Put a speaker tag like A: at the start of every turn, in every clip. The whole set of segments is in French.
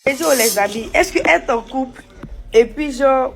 A: Et genre les amis, est-ce qu'elle est en couple? Et puis genre,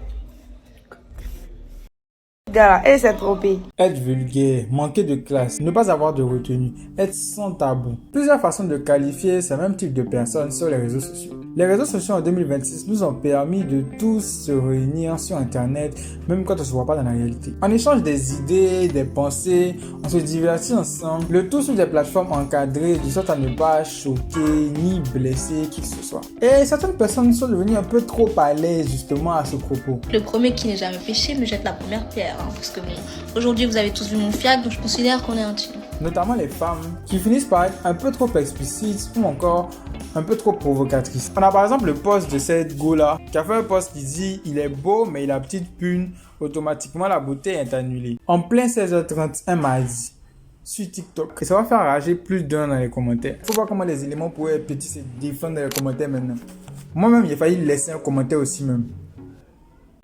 A: gars, elle s'est trompée.
B: Être vulgaire, manquer de classe, ne pas avoir de retenue, être sans tabou. Plusieurs façons de qualifier ce même type de personnes sur les réseaux sociaux. Les réseaux sociaux en 2026 nous ont permis de tous se réunir sur Internet, même quand on ne se voit pas dans la réalité. On échange des idées, des pensées, on se divertit ensemble, le tout sur des plateformes encadrées de sorte à ne pas choquer ni blesser qui que ce soit. Et certaines personnes sont devenues un peu trop à l'aise justement à ce propos.
C: Le premier qui n'est jamais péché me jette la première pierre, hein, parce que bon, aujourd'hui vous avez tous vu mon fiac, donc je considère qu'on est intime.
B: Notamment les femmes qui finissent par être un peu trop explicites ou encore un peu trop provocatrices. On a par exemple le post de cette go là qui a fait un post qui dit il est beau mais il a petite pune, automatiquement la beauté est annulée. En plein 16h30 un mardi sur TikTok. Et ça va faire rager plus d'un dans les commentaires. Faut voir comment les éléments pourraient être petits se défendre dans les commentaires maintenant. Moi-même j'ai failli laisser un commentaire aussi même.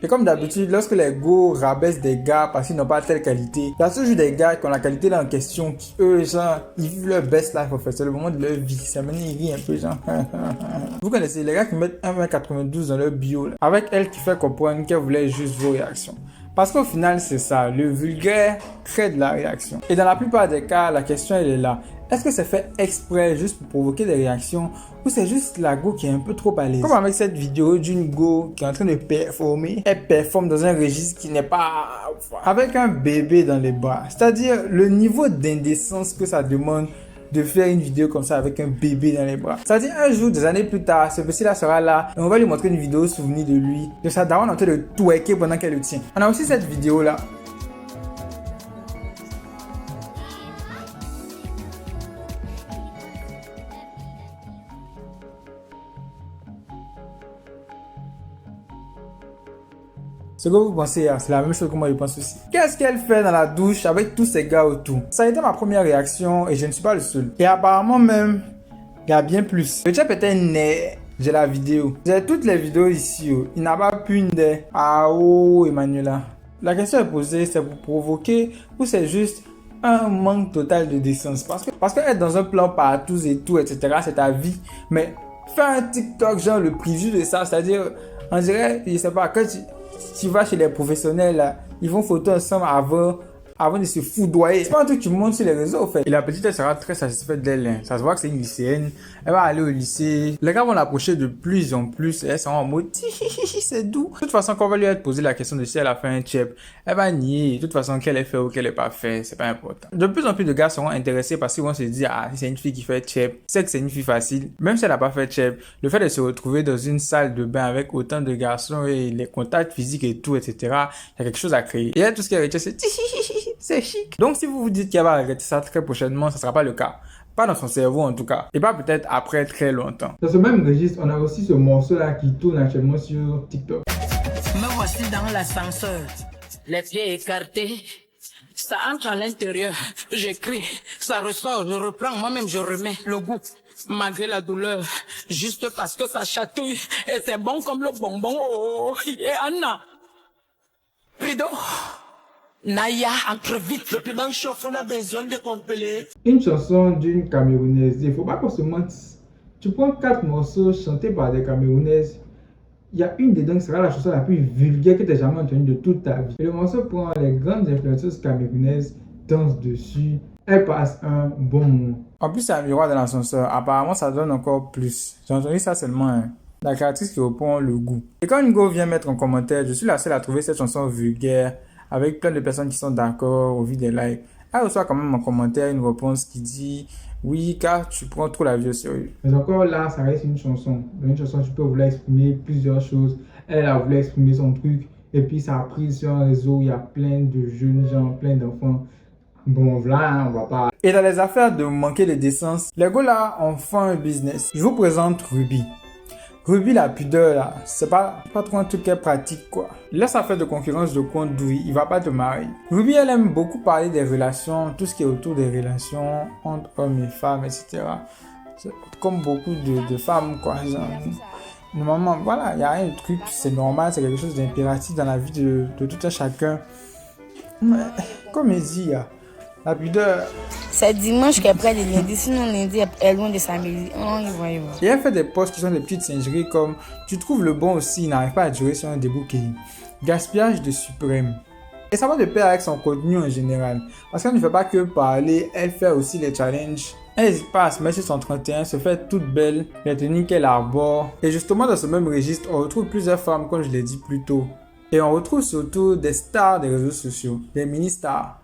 B: Et comme d'habitude, lorsque les go rabaissent des gars parce qu'ils n'ont pas telle qualité, il y a toujours des gars qui ont la qualité là en question, qui eux, genre, ils vivent leur best life en fait, c'est le moment de leur vie, ça mène, ils rient un peu, genre. Vous connaissez les gars qui mettent 1m92 dans leur bio, là, avec elle qui fait comprendre qu'elle voulait juste vos réactions. Parce qu'au final, c'est ça, le vulgaire crée de la réaction. Et dans la plupart des cas, la question elle est là. Est-ce que c'est fait exprès juste pour provoquer des réactions ou c'est juste la go qui est un peu trop à l'aise? Comme avec cette vidéo d'une go qui est en train de performer. Elle performe dans un registre qui n'est pas... avec un bébé dans les bras. C'est-à-dire le niveau d'indécence que ça demande de faire une vidéo comme ça avec un bébé dans les bras. C'est-à-dire un jour, des années plus tard, ce petit-là sera là et on va lui montrer une vidéo souvenir de lui, de sa daronne en train de twerker pendant qu'elle le tient. On a aussi cette vidéo-là. Ce que vous pensez, c'est la même chose que moi je pense aussi. Qu'est-ce qu'elle fait dans la douche avec tous ces gars autour? Ça a été ma première réaction et je ne suis pas le seul. Et apparemment même, il y a bien plus. Le chat était né. J'ai la vidéo. J'ai toutes les vidéos ici. Oh. Il n'a pas pu une des. Ah oh, Emmanuela. La question est posée, c'est pour provoquer ou c'est juste un manque total de décence? Parce que être dans un plan partout et tout, etc., c'est ta vie. Mais faire un TikTok, genre le preview de ça, c'est-à-dire, on dirait, je sais pas, quand tu vas chez les professionnels, là, ils vont photo ensemble avant de se foudroyer. C'est pas un truc que tu montes sur les réseaux, en fait. Et la petite, elle sera très satisfaite d'elle. Hein. Ça se voit que c'est une lycéenne. Elle va aller au lycée. Les gars vont l'approcher de plus en plus. Et elle sera en mode, c'est doux. De toute façon, quand on va lui poser la question de si elle a fait un chep, elle va nier. De toute façon, qu'elle ait fait ou qu'elle ait pas fait, c'est pas important. De plus en plus de gars seront intéressés parce qu'ils vont se dire, ah, si c'est une fille qui fait chep, c'est que c'est une fille facile. Même si elle a pas fait chep, le fait de se retrouver dans une salle de bain avec autant de garçons et les contacts physiques et tout, etc., il y a quelque chose à créer. Et elle, tout ce qu'elle retient, c'est chic. Donc, si vous vous dites qu'elle va arrêter ça très prochainement, ça sera pas le cas. Pas dans son cerveau en tout cas. Et pas peut-être après très longtemps. Dans ce même registre, on a aussi ce morceau-là qui tourne actuellement sur TikTok.
D: Me voici dans l'ascenseur, les pieds écartés. Ça entre à l'intérieur, j'écris, ça ressort, je reprends, moi-même je remets le goût. Malgré la douleur, juste parce que ça chatouille. Et c'est bon comme le bonbon. Oh, yeah, Anna. Rideau. Naya, entre vite. Le piment chauffe, on a besoin de compléter.
B: Une chanson d'une Camerounaise. Il ne faut pas qu'on se mente. Tu prends 4 morceaux chantés par des Camerounaises. Il y a une dedans qui sera la chanson la plus vulgaire que tu aies jamais entendue de toute ta vie. Et le morceau prend les grandes influenceuses camerounaises, danse dessus. Elle passe un bon moment. En plus, c'est un miroir dans l'ascenseur. Apparemment, ça donne encore plus. J'ai entendu ça seulement. Hein. La créatrice qui reprend le goût. Et quand Ngo vient mettre en commentaire, je suis la seule à trouver cette chanson vulgaire, avec plein de personnes qui sont d'accord au vu des likes. Elle reçoit quand même en commentaire une réponse qui dit oui, car tu prends trop la vie au sérieux. Mais encore là, ça reste une chanson. Dans une chanson, tu peux vouloir exprimer plusieurs choses. Elle a voulu exprimer son truc, et puis ça a pris sur un réseau. Il y a plein de jeunes gens, plein d'enfants. Bon, voilà, on va pas. Et dans les affaires de manquer de décence, les gars là ont fait un business. Je vous présente Ruby. Ruby, la pudeur, là, c'est pas trop un truc qu'elle pratique, quoi. Laisse affaire de concurrence de compte douille, il va pas te marier. Ruby, elle aime beaucoup parler des relations, tout ce qui est autour des relations entre hommes et femmes, etc. C'est comme beaucoup de femmes, quoi. Genre, normalement, voilà, il y a un truc, c'est normal, c'est quelque chose d'impératif dans la vie de tout un chacun. Mais, comme il dit, La pudeur.
E: C'est dimanche qu'elle prête le lundi, sinon lundi est loin de samedi. Oh, il va.
B: Et elle fait des posts qui sont des petites singeries comme tu trouves le bon aussi, il n'arrive pas à durer sur un débouquet. Gaspillage de suprême. Et ça va de pair avec son contenu en général. Parce qu'elle ne fait pas que parler, elle fait aussi les challenges. Elle n'hésite pas à se mettre sur son 31, se fait toute belle, les tenues qu'elle arbore. Et justement dans ce même registre, on retrouve plusieurs femmes comme je l'ai dit plus tôt. Et on retrouve surtout des stars des réseaux sociaux, des mini-stars.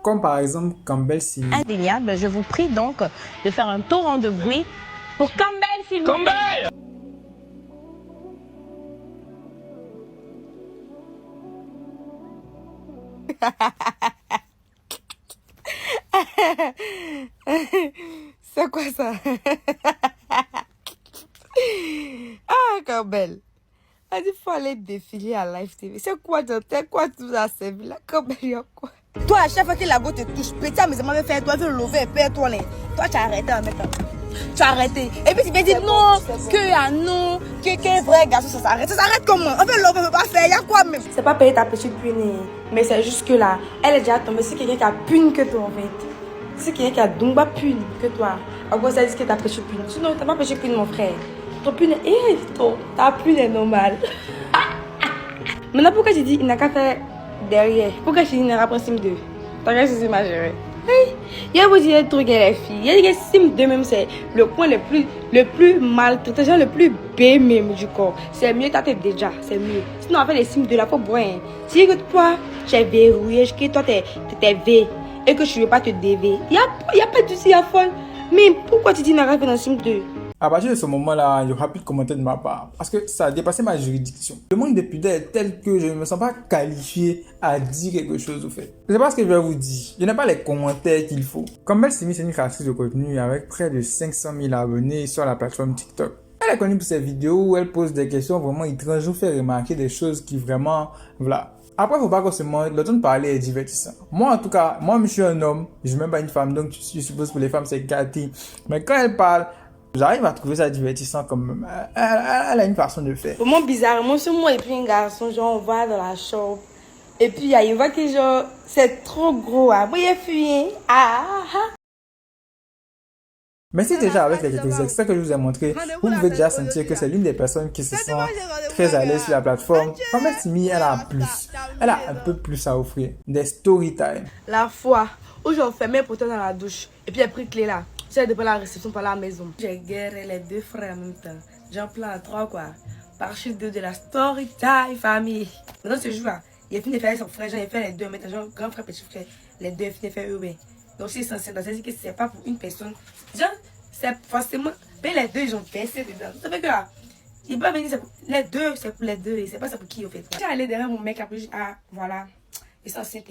B: Comme par exemple Campbell Simi.
F: Indéniable, je vous prie donc de faire un torrent de bruit pour Campbell Simi. Campbell!
A: C'est quoi ça? Ah, Campbell. Elle dit faut aller défiler à Live TV. C'est quoi tu as servi là? Campbell, il y a quoi? Toi, à chaque fois que la go te touche, petit amusement me fait toi, tu veux lever, toi, toi, tu as arrêté en même temps. Tu as arrêté. Et puis tu me dis non, que vrai garçon, ça s'arrête. Ça s'arrête comment? On veut lever, on veut pas faire, il y a quoi même? C'est pas payer ta petite pune, mais c'est juste que là, elle est déjà tombée. C'est quelqu'un qui a pune que toi en fait. C'est quelqu'un qui a dumba pune que toi. En gros, ça dit que t'as péché pune. Sinon, t'as pas péché pune, mon frère. Ton pune, ta pune est normale. Maintenant, pourquoi tu dis il n'a qu'à faire derrière? Pourquoi tu dis il n'a qu'à prendre sim 2? T'as qu'à se imaginer. Il y a aussi des trucs les filles. Il y a des sim 2 même, c'est le point le plus maltraité, genre le plus bé même du corps. C'est mieux t'as déjà, c'est mieux. Sinon, en fait, les sim 2 là, faut boire. Si que toi, tu es verrouillé, que toi, t'es V et que tu veux pas te déver, il y a pas de souci à faire. Mais pourquoi tu dis n'a qu'à faire dans sim 2?
B: À partir de ce moment-là, il y aura plus de commentaires de ma part. Parce que ça a dépassé ma juridiction. Le manque de pudeur est tel que je ne me sens pas qualifié à dire quelque chose au fait. Je sais pas ce que je vais vous dire. Je n'ai pas les commentaires qu'il faut. Campbell Simi, c'est une créatrice de contenu avec près de 500 000 abonnés sur la plateforme TikTok. Elle est connue pour ses vidéos où elle pose des questions vraiment étranges ou fait remarquer des choses qui vraiment, voilà. Après, faut pas qu'on se mente, le ton de parler est divertissant. Moi, en tout cas, moi, je suis un homme. Je suis même pas une femme, donc je suppose pour les femmes, c'est gâté. Mais quand elle parle, j'arrive à trouver ça divertissant quand même. Elle a une façon de faire.
A: Vraiment bizarrement, sur moi et puis un garçon, genre, on va dans la shop. Et puis, il voit que genre, c'est trop gros. Moi, il est fuyé.
B: Mais si déjà avec les quelques extraits que je vous ai montrés, vous pouvez déjà sentir que c'est l'une des personnes qui se sent très à l'aise sur la plateforme. Campbell Simi, elle a plus. Elle a un peu plus à offrir. Des story time.
A: La fois où j'ai enfermé pour toi dans la douche. Et puis, j'ai pris clé là. J'ai depuis la réception par la maison. J'ai guéré les 2 frères en même temps. J'en plan 3 quoi. Par chute de la story time famille. Maintenant ce jour-là, il a fini de faire son frère, il a fait les 2 maintenant, genre grand frère, petit frère. Les 2 fini de faire eux. Donc c'est censé, c'est-à-dire que c'est pas pour une personne. Genre, c'est forcément. Mais les 2 ils ont baissé dedans. Ça fait que là, il va venir, les 2, c'est pour les 2. Et c'est pas ça pour qui au fait. J'ai allé derrière mon mec, après je dis, ah, voilà, ils sont enceinte.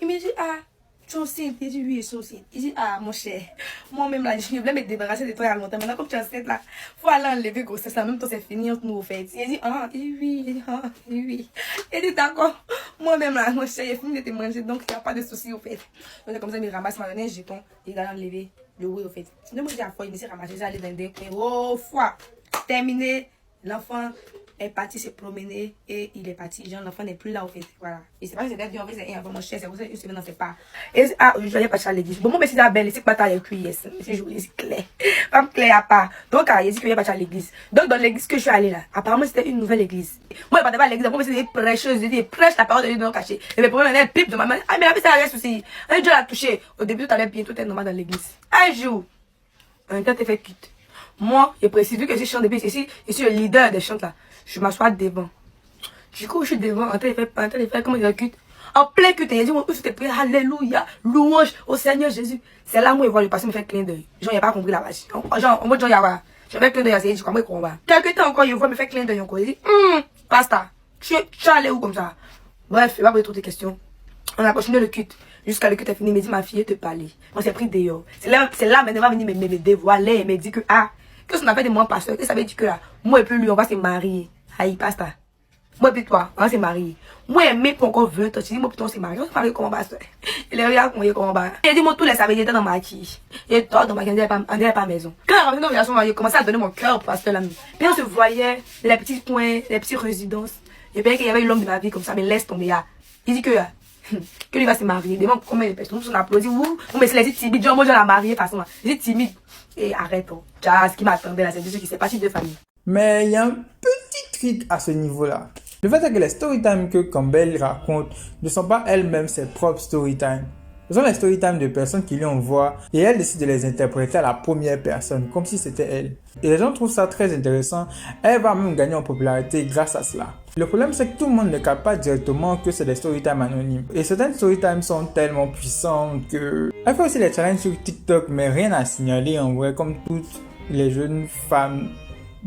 A: Il me dit, ah. Tu es enceinte? Il dit oui, je suis enceinte. Il dit ah mon cher, moi-même là, je voulais me débarrasser de toi il y a longtemps. Maintenant comme tu es enceinte là, faut aller enlever grossesse là, même temps c'est fini entre nous au fait. Il dit ah, il dit oui, il dit ah, il dit oui. Il dit d'accord, moi-même là, mon cher, il a fini de te manger donc il n'y a pas de souci au fait. Donc comme ça, il ramasse ma donné un jeton, il a enlevé le oui au fait. Donc moi je dis à fois, il me s'est ramassé, j'ai allé dans des coins. Oh, fois, terminé, l'enfant est parti se promener et il est parti. Genre, l'enfant n'est plus là, au fait. Voilà. Et c'est pas que c'était dit, en fait, c'est un peu mon cher, c'est pour ça une semaine, on sait pas. Et ah, je vais partir à l'église. Bon, moi, mais c'est la belle, c'est pas ta les cuillères. C'est joli, c'est clair. Pas clair à part. Donc, il dit que je vais partir à l'église. Donc, dans l'église que je suis allée là, apparemment, c'était une nouvelle église. Moi, je ne pas à l'église. Moi, c'était des prêcheuses, des prêches la parole de Dieu dans le cachet. Et mes problèmes, elle pipe de ma main. Ah, mais la vie, ça reste aussi. Un jour, l'a touché. Au début, tout allait bien, tout est normal dans l'église. Un jour, un temps, t'es fait quitte. Moi, je précise, vu que je chante depuis ici, je suis le leader des chants là. Je m'assois devant. Du coup, je suis devant, en train de faire comment il recute. En plein culte, il dit, moi, je te prie, alléluia, louange au Seigneur Jésus. C'est là, moi, il voit le passé me faire clin d'œil. Genre, il n'a pas compris la vache. Genre, en mode, genre, il y a, je fais clin d'œil, c'est je crois qu'on va. Quelques temps encore, il voit me faire clin d'œil encore. Il dit, pasta, tu es allé où comme ça? Bref, il va poser toutes tes questions. On a continué le culte. Jusqu'à le culte est fini, il me dit, ma fille, te parler. On s'est pris dehors. C'est là, maintenant, il va venir me dévoiler. Il me dit que, que ce qu'on avait de moi, pasteur, que ça veut dire que là, moi et puis lui, on va se marier. Aïe, pasta. Moi et puis toi, on va se marier. Moi et mec, pour encore 20 ans, tu dis, moi, putain, on s'est marié. On s'est marié comment, pasteur? Il est regarde comment va. Il a dit, moi, tous les samedis, j'étais dans ma quille. Et toi, dans ma quille, on n'était pas à maison. Quand on est dans la relation, il commençait à donner mon cœur au pasteur, là. Puis on se voyait, les petits points, les petites résidences. Et bien qu'il y avait eu l'homme de ma vie comme ça, mais laisse tomber, là. Il dit que, que lui va se marier. Devant combien de personnes on applaudit. Vous me laissez timide. Moi, je l'ai marié façon. J'ai timide. Et arrête. Ce qui m'attendait là, c'est ce qui s'est passé de famille.
B: Mais il y a un petit truc à ce niveau-là. Le fait est que les storytime que Campbell raconte ne sont pas elles-mêmes ses propres storytime. Ce sont les storytime de personnes qui lui envoient et elle décide de les interpréter à la première personne, comme si c'était elle. Et les gens trouvent ça très intéressant. Elle va même gagner en popularité grâce à cela. Le problème, c'est que tout le monde ne capte pas directement que c'est des storytime anonymes. Et certaines storytime sont tellement puissantes que... Elle fait aussi les challenges sur TikTok, mais rien à signaler en vrai, comme toutes les jeunes femmes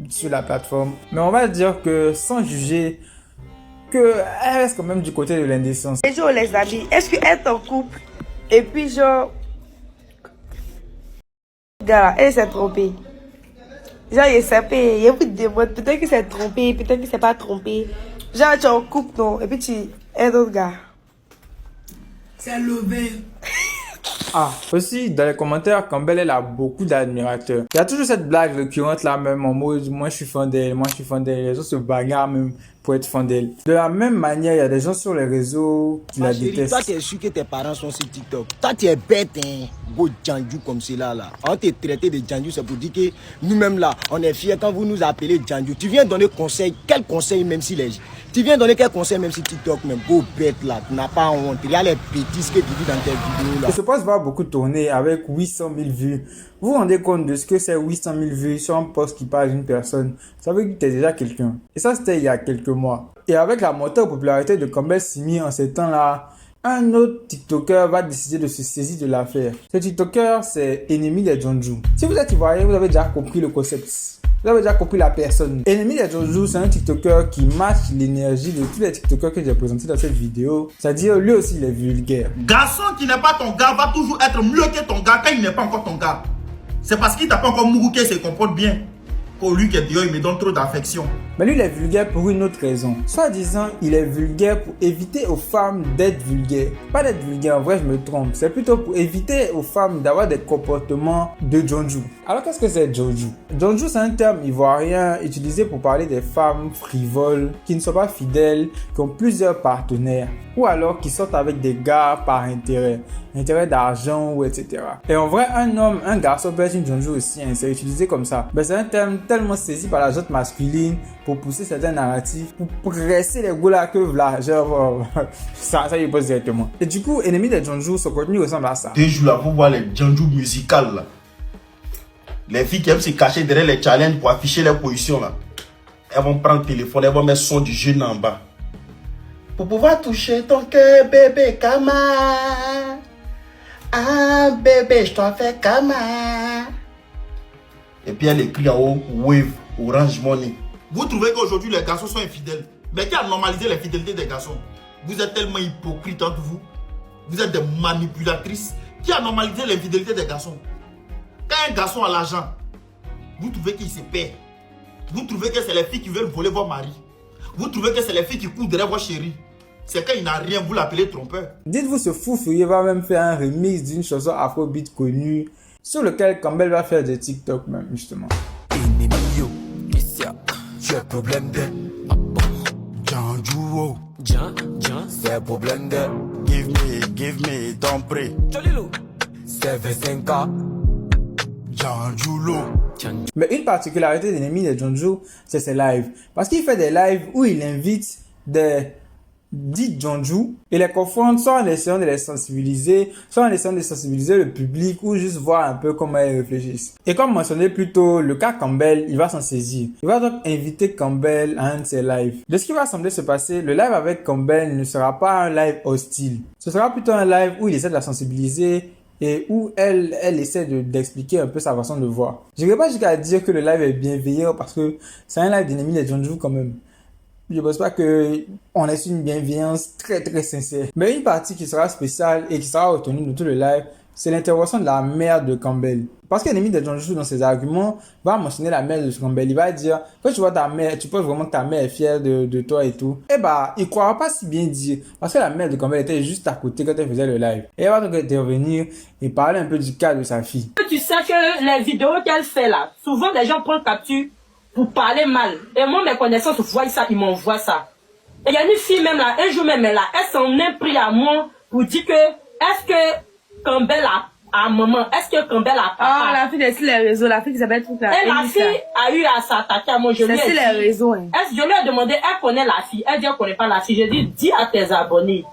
B: sur la plateforme. Mais on va dire que, sans juger, qu'elle reste quand même du côté de l'indécence.
A: Et genre les amis, est-ce qu'elle est en couple? Et puis genre... Gars, elle s'est trompée. Genre, il s'est fait, il y a beaucoup de démons. Peut-être qu'il s'est trompé, peut-être qu'il s'est pas trompé. Genre, tu es en couple, non? Et puis tu es d'autres gars.
D: C'est levé.
B: Ah, aussi, dans les commentaires, Campbell, elle a beaucoup d'admirateurs. Il y a toujours cette blague récurrente là même en mode, moi je suis fan d'elle, moi je suis fan d'elle. Les gens se bagarrent même pour être fan d'elle. De la même manière, il y a des gens sur les réseaux qui la détestent.
G: Toi, tu es sûr que tes parents sont sur TikTok. Toi, tu es bête, hein. Go Djandjou comme cela là. On te traité de Djandjou, c'est pour dire que nous-mêmes là, on est fiers quand vous nous appelez Djandjou. Tu viens donner conseil, quel conseil même si les... Tu viens donner quel conseil même si TikTok même, go bête là, tu n'as pas honte. Il y a les bêtises que tu dis dans tes vidéos là.
B: Ce post va beaucoup tourner avec 800 000 vues. Vous vous rendez compte de ce que c'est 800 000 vues sur un post qui parle d'une personne? Ça veut dire que tu es déjà quelqu'un. Et ça, c'était il y a quelques mois. Et avec la montée en popularité de Campbell Simi en ces temps-là, un autre TikToker va décider de se saisir de l'affaire. Ce TikToker, c'est Ennemi des Djandjou. Si vous êtes ivoirien, vous avez déjà compris le concept. Vous avez déjà compris la personne. Ennemi des Djandjou, c'est un TikToker qui match l'énergie de tous les TikTokers que j'ai présentés dans cette vidéo. C'est-à-dire, lui aussi, il est vulgaire.
H: Garçon qui n'est pas ton gars va toujours être mieux que ton gars quand il n'est pas encore ton gars. C'est parce qu'il t'a pas encore mouru qu'il se comporte bien. Pour lui qui est dehors, il me donne trop d'affection.
B: Mais lui, il est vulgaire pour une autre raison. Soit disant, il est vulgaire pour éviter aux femmes d'être vulgaires. Pas d'être vulgaire, en vrai, je me trompe. C'est plutôt pour éviter aux femmes d'avoir des comportements de Djandjou. Alors, qu'est-ce que c'est Djandjou? Djandjou, c'est un terme ivoirien utilisé pour parler des femmes frivoles, qui ne sont pas fidèles, qui ont plusieurs partenaires, ou alors qui sortent avec des gars par intérêt d'argent ou etc. Et en vrai, un homme, un garçon peut être une Djandjou aussi, hein, c'est utilisé comme ça. Mais c'est un terme tellement saisi par la gente masculine pour pousser certains narratifs, pour presser les gars là que là, genre, ça y passe directement. Et du coup, Ennemi des Djandjou, son contenu ressemble à ça.
H: Deux jours là, vous voyez les Djandjou musicales là. Les filles qui aiment se cacher derrière les challenges pour afficher leur position là. Elles vont prendre le téléphone, elles vont mettre son du jeune en bas. Pour pouvoir toucher ton cœur, bébé, Kama. Ah, bébé, je t'en fais Kama. Et puis elle écrit en haut, Wave, Orange Money. Vous trouvez qu'aujourd'hui les garçons sont infidèles? Mais qui a normalisé l'infidélité des garçons? Vous êtes tellement hypocrites entre vous. Vous êtes des manipulatrices. Qui a normalisé l'infidélité des garçons? Quand un garçon a l'argent, vous trouvez qu'il se paie. Vous trouvez que c'est les filles qui veulent voler vos maris. Vous trouvez que c'est les filles qui courent derrière vos chéris. C'est quand il n'a rien, vous l'appelez trompeur.
B: Dites-vous, ce fou furieux va même faire un remix d'une chanson afrobeat connue sur lequel Campbell va faire des TikTok même, justement.
G: Ennemi yo, tu as problème de... Djandjou, c'est problème de... Give me, ton prix. C'est 25K. Djandjou.
B: Mais une particularité d'Ennemi des Djandjou, c'est ses lives. Parce qu'il fait des lives où il invite des dits Djandjou et les confronte soit en essayant de les sensibiliser, soit en essayant de sensibiliser le public ou juste voir un peu comment ils réfléchissent. Et comme mentionné plus tôt, le cas Campbell, il va s'en saisir. Il va donc inviter Campbell à un de ses lives. De ce qui va sembler se passer, le live avec Campbell ne sera pas un live hostile. Ce sera plutôt un live où il essaie de la sensibiliser et où elle essaie d'expliquer un peu sa façon de voir. Je n'irai pas jusqu'à dire que le live est bienveillant parce que c'est un live d'Ennemi des Djandjou quand même. Je pense pas que on ait une bienveillance très très sincère. Mais une partie qui sera spéciale et qui sera retenue de tout le live, c'est l'intervention de la mère de Campbell. Parce qu'Ennemi des Djandjou dans ses arguments va mentionner la mère de Campbell. Il va dire, quand tu vois ta mère, tu penses vraiment que ta mère est fière de toi et tout. Eh bah, il croira pas si bien dire. Parce que la mère de Campbell était juste à côté quand elle faisait le live. Et elle va donc intervenir et parler un peu du cas de sa fille.
F: Tu sais que les vidéos qu'elle fait là, souvent les gens prennent capture pour parler mal. Et moi, mes connaissances voient ça, ils m'envoient ça. Et il y a une fille même là, un jour même là, elle s'en est pris à moi pour dire que, est-ce que Campbell a maman, est-ce que Campbell a papa?
A: Ah, la fille sur les réseaux, la fille qui s'appelle tout ça.
F: Et la fille a eu à s'attaquer à moi, je lui ai
A: C'est sur
F: dit.
A: les réseaux, hein.
F: Je lui ai demandé, elle connaît la fille, elle dit elle connaît pas la fille. Je dis, dis à tes abonnés,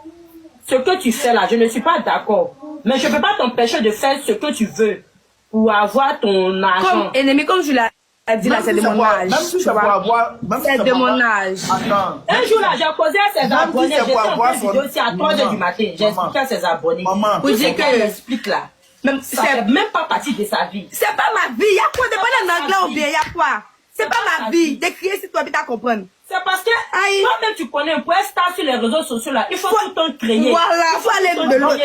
F: ce que tu fais là, je ne suis pas d'accord. Mais je ne peux pas t'empêcher de faire ce que tu veux pour avoir ton argent.
A: Comme ennemi, comme je l'ai dit là, c'est de mon âge.
H: Même si c'est pour avoir...
A: C'est de mon âge.
H: Attends.
F: Un jour là, j'ai posé à ses abonnés,
H: c'est
F: j'étais
H: pour
F: en
H: avoir
F: train de vidéo aussi à 3h du matin. J'ai expliqué à ses abonnés.
H: Maman.
F: Pour dire qu'elle explique là. Même, ça fait même pas partie de sa vie.
A: C'est pas ma vie. Il y a quoi de bon en anglais ou bien? Il y a quoi? C'est pas ma vie. D'écrire si tu habites à comprendre.
F: C'est parce que toi-même tu connais, pour être star sur les réseaux sociaux là, il faut tout le temps créer.
A: Voilà, il faut aller de l'autre.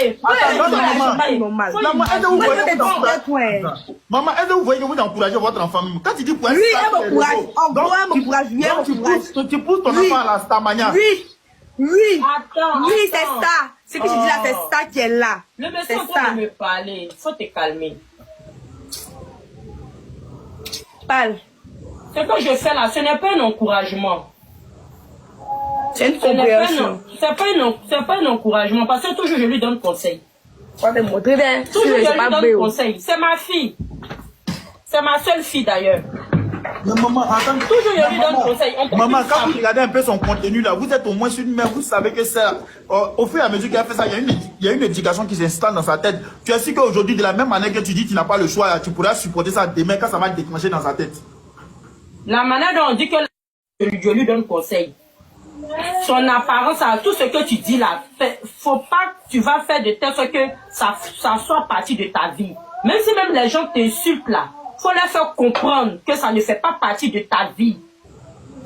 H: Maman, est-ce que vous voyez que vous encouragez votre enfant? Quand tu dis pour
A: oui, elle me courage. En gros, elle me courage.
H: Tu pousses ton enfant à la Starmania.
A: Oui. Oui.
F: Attends.
A: Oui, c'est ça. Ce que je dis là, c'est ça qui est là.
F: Le monsieur est en train de me parler. Faut te calmer.
A: Parle.
F: Ce que je fais là, ce n'est pas un encouragement.
A: C'est une compréhension.
F: C'est pas un encouragement parce que toujours je lui donne conseil.
A: Toujours je
F: lui donne conseil. C'est ma fille. C'est ma seule fille d'ailleurs.
H: Mais maman, attends.
F: Toujours je lui donne conseil.
H: Maman, quand vous regardez un peu son contenu là, vous êtes au moins une mère, vous savez que c'est au fur et à mesure qu'elle fait ça, il y a une éducation qui s'installe dans sa tête. Tu as su qu'aujourd'hui, de la même manière que tu dis que tu n'as pas le choix, tu pourras supporter ça demain quand ça va déclencher dans sa tête.
F: La manière dont on dit que je lui donne conseil. Son apparence, tout ce que tu dis là, faut pas que tu vas faire de telle sorte que ça soit partie de ta vie. Même si même les gens t'insultent là, faut leur faire comprendre que ça ne fait pas partie de ta vie.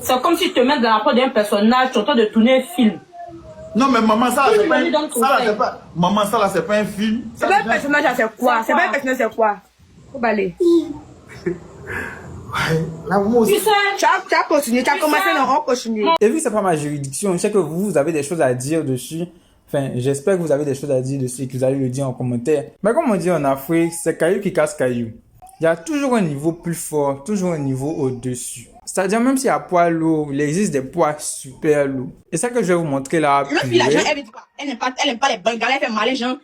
F: C'est comme si tu te mets dans la peau d'un personnage, tu es en train de tourner un film.
H: Non mais maman, ça là, c'est pas... Maman, ça là, c'est pas un film.
A: C'est pas un personnage, c'est quoi? C'est pas un personnage, c'est quoi? Faut balayer.
H: Là, moi aussi.
A: Tu as continué, tu as commencé, non, on continue.
B: Et vu que c'est pas ma juridiction, je sais que vous avez des choses à dire dessus. Enfin, j'espère que vous avez des choses à dire dessus et que vous allez le dire en commentaire. Mais comme on dit en Afrique, c'est caillou qui casse caillou. Il y a toujours un niveau plus fort, toujours un niveau au-dessus. C'est-à-dire, même s'il y a poids lourd, il existe des poids super lourds. Et ça que je vais vous montrer là.
E: Le fille là, genre, elle veut dire quoi? Elle n'aime pas les bengales, elle fait malin, genre.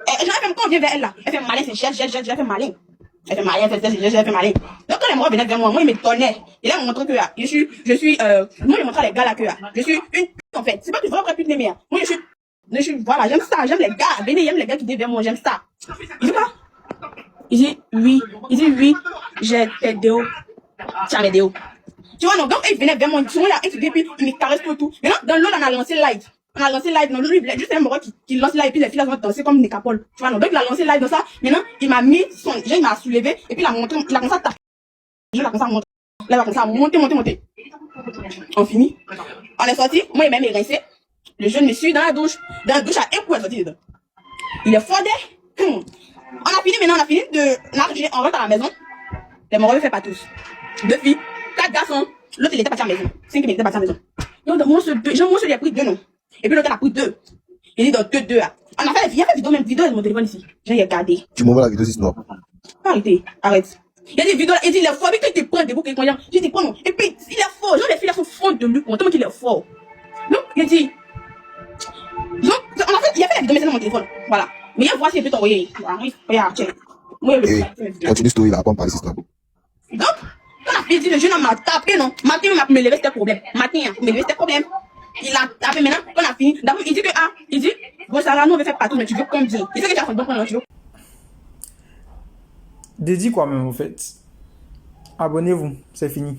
E: Elle fait quand on vient vers elle là, elle fait malin, c'est jet, elle fait malin. Elle fait malin, elle fait malin. Donc quand les morts venaient vers moi, il me tonnait. Et là, on me montre que là, moi je montre à les gars là que là, je suis une pute en fait. C'est pas que je veux après pute mais moi je suis, voilà, j'aime ça, j'aime les gars. Venez, j'aime les gars qui viennent vers moi, j'aime ça. Il dit quoi? Il dit oui, j'ai tes déos. Tiens mes déos. Tu vois, non, donc il venait vers moi, souvent là, et puis il me caresse tout. Maintenant, dans l'eau, on a lancé live. Dans l'eau, il juste un moro qui lance live, et puis les filles vont danser comme des capoles. Tu vois, non, donc il a lancé live dans ça. Maintenant, il m'a mis il m'a soulevé, et puis il a commencé à taper. Il a commencé à monter. Là, il a commencé à monter. On finit. On est sorti, moi, il m'a mis rincé. Le jeune monsieur dans la douche à un coup, il est sorti dedans. Il est fondé. On a fini de nager, on rentre à la maison. Les moraux ne fait pas tous. 2 filles, 4 garçons. L'autre, il était parti à la maison. 5 il était parti à la maison. Donc, moi, il a pris 2 noms. Et puis l'autre, il a pris 2. Il dit donc 2 là. On a fait vidéo de mon téléphone ici. J'ai regardé.
G: Tu m'envoies la vidéo si non.
E: Arrête. Il y a des vidéos là, il dit il est fort, mais quand il te prend des boucs, je dis non. Et puis, il est fort. Genre, les filles là sont fortes de lui, tellement qu'il est fort. Donc, il dit. Donc, il a fait la vidéo, mais c'est dans mon téléphone. Voilà. Mais il y a voir si il peut t'envoyer. Regarde, check.
G: Continue story là, pas me parler c'est ça.
E: Donc, quand la fille dit le jeune homme m'a tapé, non. Matin, il me levé, c'était problème. Il a tapé maintenant, quand on a fini. D'abord, il dit que, bon, ça là, nous on veut faire partout, mais tu veux combien? Il sait que tu as fait bon pendant tu veux.
B: Dédie quoi même en fait. Abonnez-vous, c'est fini.